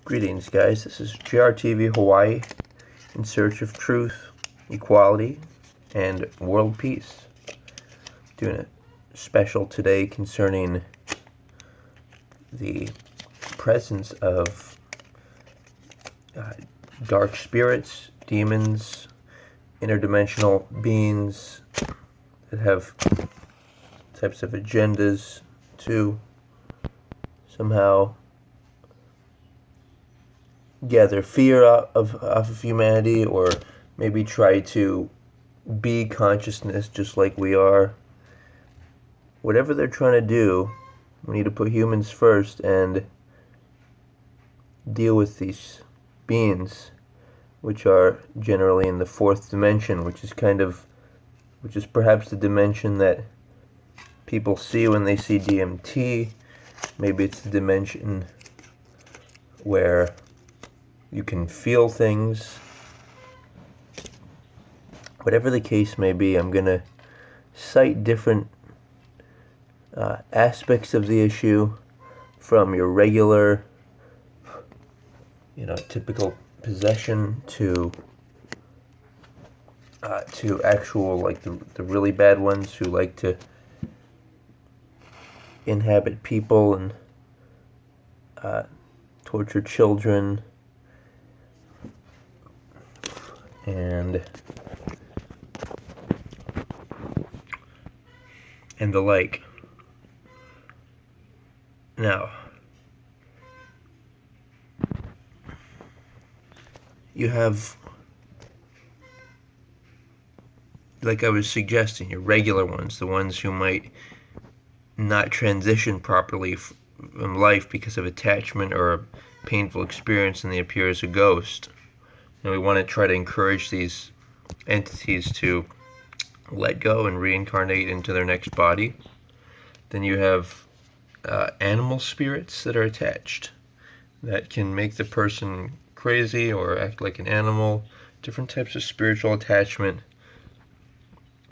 Greetings, guys. This is JRTV Hawaii in search of truth, equality, and world peace. Doing a special today concerning the presence of dark spirits, demons, interdimensional beings that have types of agendas to somehow gather fear of humanity, or maybe try to be consciousness just like we are. Whatever they're trying to do, we need to put humans first and deal with these beings, which are generally in the fourth dimension, which is perhaps the dimension that people see when they see DMT. Maybe it's the dimension where you can feel things. Whatever the case may be, I'm going to cite different aspects of the issue, from your regular, typical possession to actual, like the really bad ones who like to inhabit people and torture children and the like. Now, you have, like I was suggesting, your regular ones, the ones who might not transition properly from life because of attachment or a painful experience, and they appear as a ghost. And we want to try to encourage these entities to let go and reincarnate into their next body. Then you have animal spirits that are attached, that can make the person crazy or act like an animal, different types of spiritual attachment.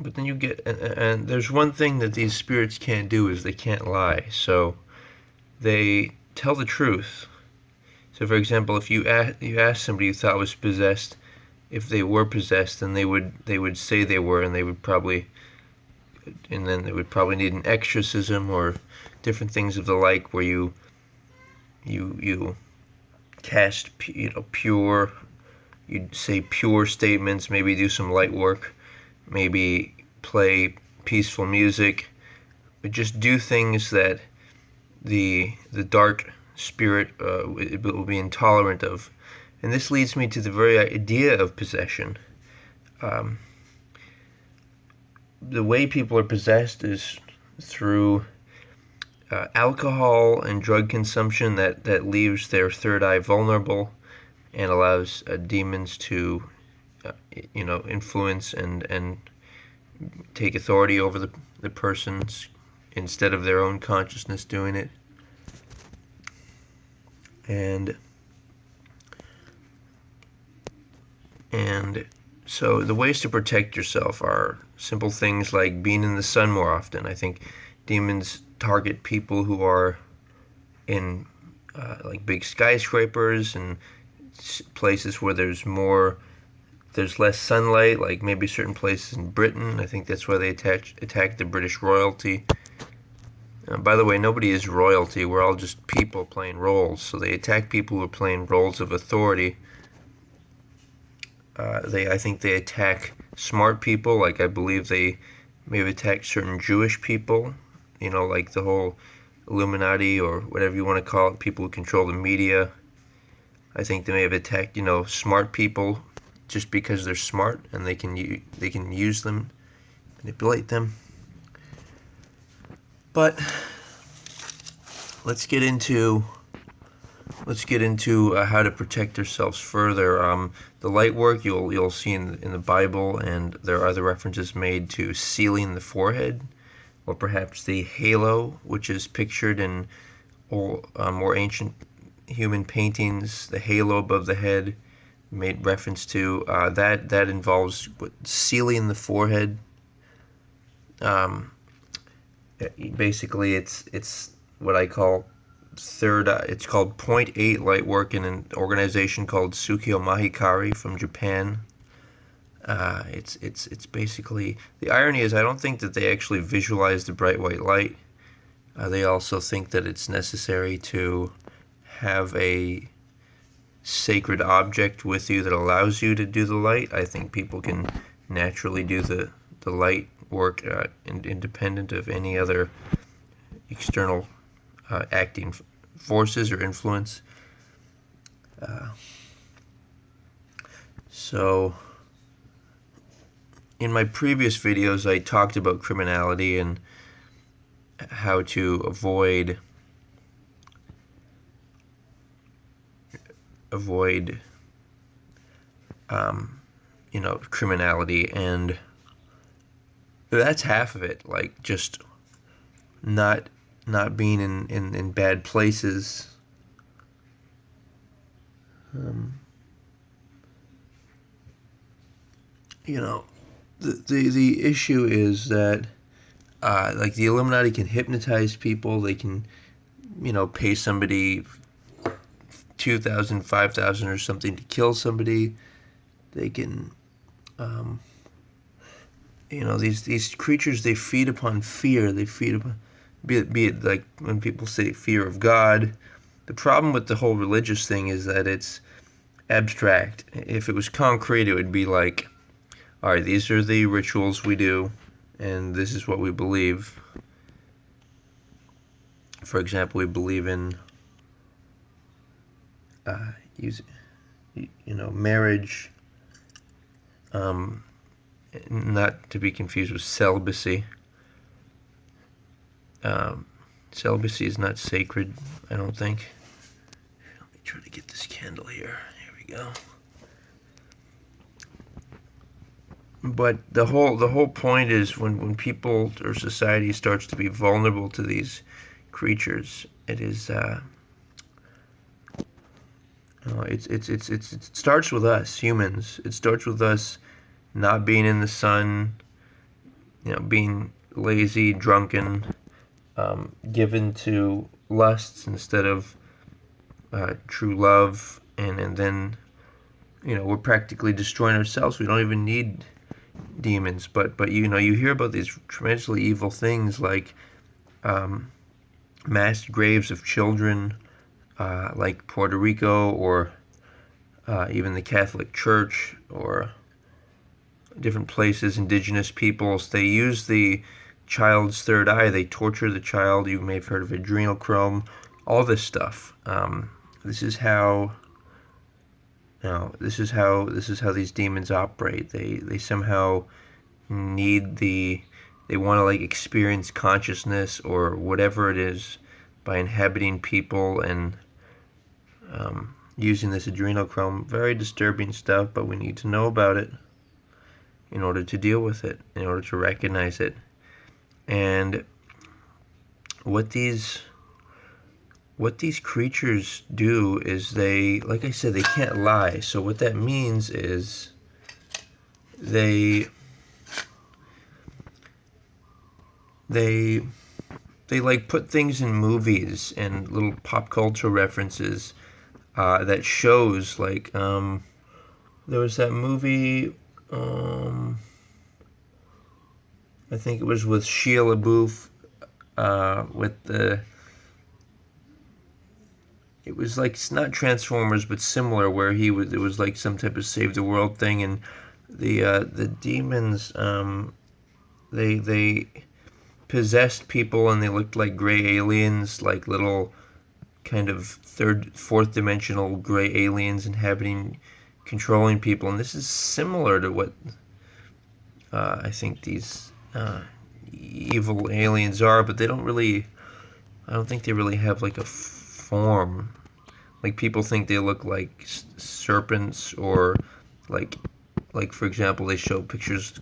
But then you get, and there's one thing that these spirits can't do, is they can't lie. So they tell the truth. So for example, if you ask somebody you thought was possessed, if they were possessed, then they would say they were, and then they would probably need an exorcism or different things of the like, where you cast pure, you'd say pure statements, maybe do some light work, maybe play peaceful music, but just do things that the dark spirit will be intolerant of. And this leads me to the very idea of possession. The way people are possessed is through alcohol and drug consumption that leaves their third eye vulnerable and allows demons to influence and take authority over the persons instead of their own consciousness doing it. And so the ways to protect yourself are simple things like being in the sun more often. I think demons target people who are in like big skyscrapers and places where there's less sunlight, like maybe certain places in Britain. I think that's why they attack the British royalty. By the way, nobody is royalty. We're all just people playing roles. So they attack people who are playing roles of authority. I think they attack smart people. Like I believe they may have attacked certain Jewish people. Like the whole Illuminati, or whatever you want to call it, people who control the media. I think they may have attacked, smart people just because they're smart and they can use them, manipulate them. But let's get into how to protect ourselves further. The light work you'll see in the Bible, and there are other references made to sealing the forehead, or perhaps the halo, which is pictured in more ancient human paintings. The halo above the head, made reference to that involves sealing the forehead. Basically, it's what I call third eye. It's called Point 8 Lightwork in an organization called Sukyo Mahikari from Japan. It's basically, the irony is I don't think that they actually visualize the bright white light. They also think that it's necessary to have a sacred object with you that allows you to do the light. I think people can naturally do the light work independent of any other external acting forces or influence. So in my previous videos I talked about criminality and how to avoid criminality, and that's half of it. Like, just not being in bad places. The issue is that like the Illuminati can hypnotize people. They can pay somebody 2,000, 5,000 or something to kill somebody. They can these creatures, they feed upon fear. They feed upon, be it like when people say fear of God. The problem with the whole religious thing is that it's abstract. If it was concrete, it would be like, all right, these are the rituals we do, and this is what we believe. For example, we believe in marriage, not to be confused with celibacy. Celibacy is not sacred, I don't think. Let me try to get this candle here. Here we go. But the whole point is when people or society starts to be vulnerable to these creatures, it is it starts with us humans. It starts with us not being in the sun, being lazy, drunken, given to lusts instead of true love, and then we're practically destroying ourselves. We don't even need demons, but you hear about these tremendously evil things like mass graves of children, like Puerto Rico, or even the Catholic Church, or different places, indigenous peoples. They use the child's third eye. They torture the child. You may have heard of adrenochrome, all this stuff. This is how these demons operate. They somehow need they want to like experience consciousness or whatever it is by inhabiting people and using this adrenochrome. Very disturbing stuff, but we need to know about it in order to deal with it, in order to recognize it. And what these creatures do is they, like I said, they can't lie. So what that means is they like put things in movies and little pop culture references that shows, like there was that movie, I think it was with Shia LaBeouf, with the, it was like, it's not Transformers, but similar, where it was like some type of save the world thing, and the demons, they possessed people, and they looked like gray aliens, like little kind of fourth dimensional gray aliens controlling people. And this is similar to what I think these evil aliens are, but I don't think they really have like a form. Like, people think they look like serpents, or like for example, they show pictures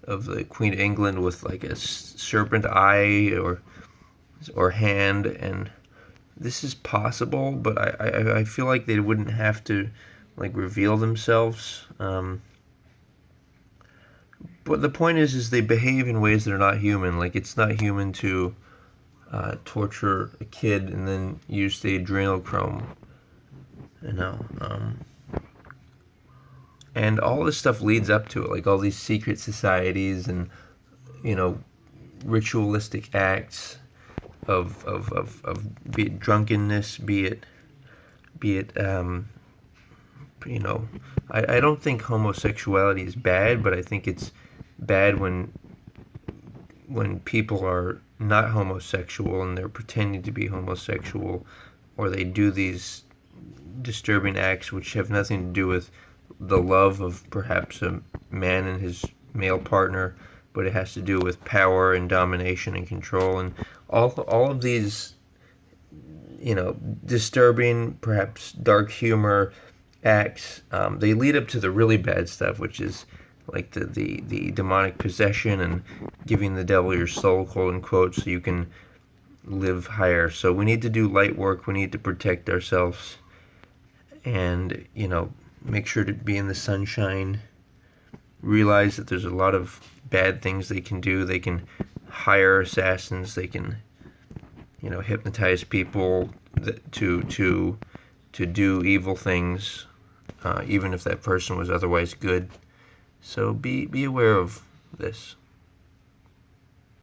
of the Queen of England with like a serpent eye or hand, and this is possible, but I feel like they wouldn't have to like reveal themselves. But the point is they behave in ways that are not human. Like, it's not human to torture a kid and then use the adrenochrome, you know. And all this stuff leads up to it, like all these secret societies and, you know, ritualistic acts of be it drunkenness, be it you know, I don't think homosexuality is bad, but I think it's bad when people are not homosexual and they're pretending to be homosexual, or they do these disturbing acts which have nothing to do with the love of perhaps a man and his male partner, but it has to do with power and domination and control, and all of these, you know, disturbing, perhaps dark humor acts. They lead up to the really bad stuff, which is like the demonic possession and giving the devil your soul, quote unquote, so you can live higher. So we need to do light work. We need to protect ourselves, and, you know, make sure to be in the sunshine. Realize that there's a lot of bad things they can do. They can hire assassins. They can, you know, hypnotize people to do evil things, even if that person was otherwise good. So be aware of this.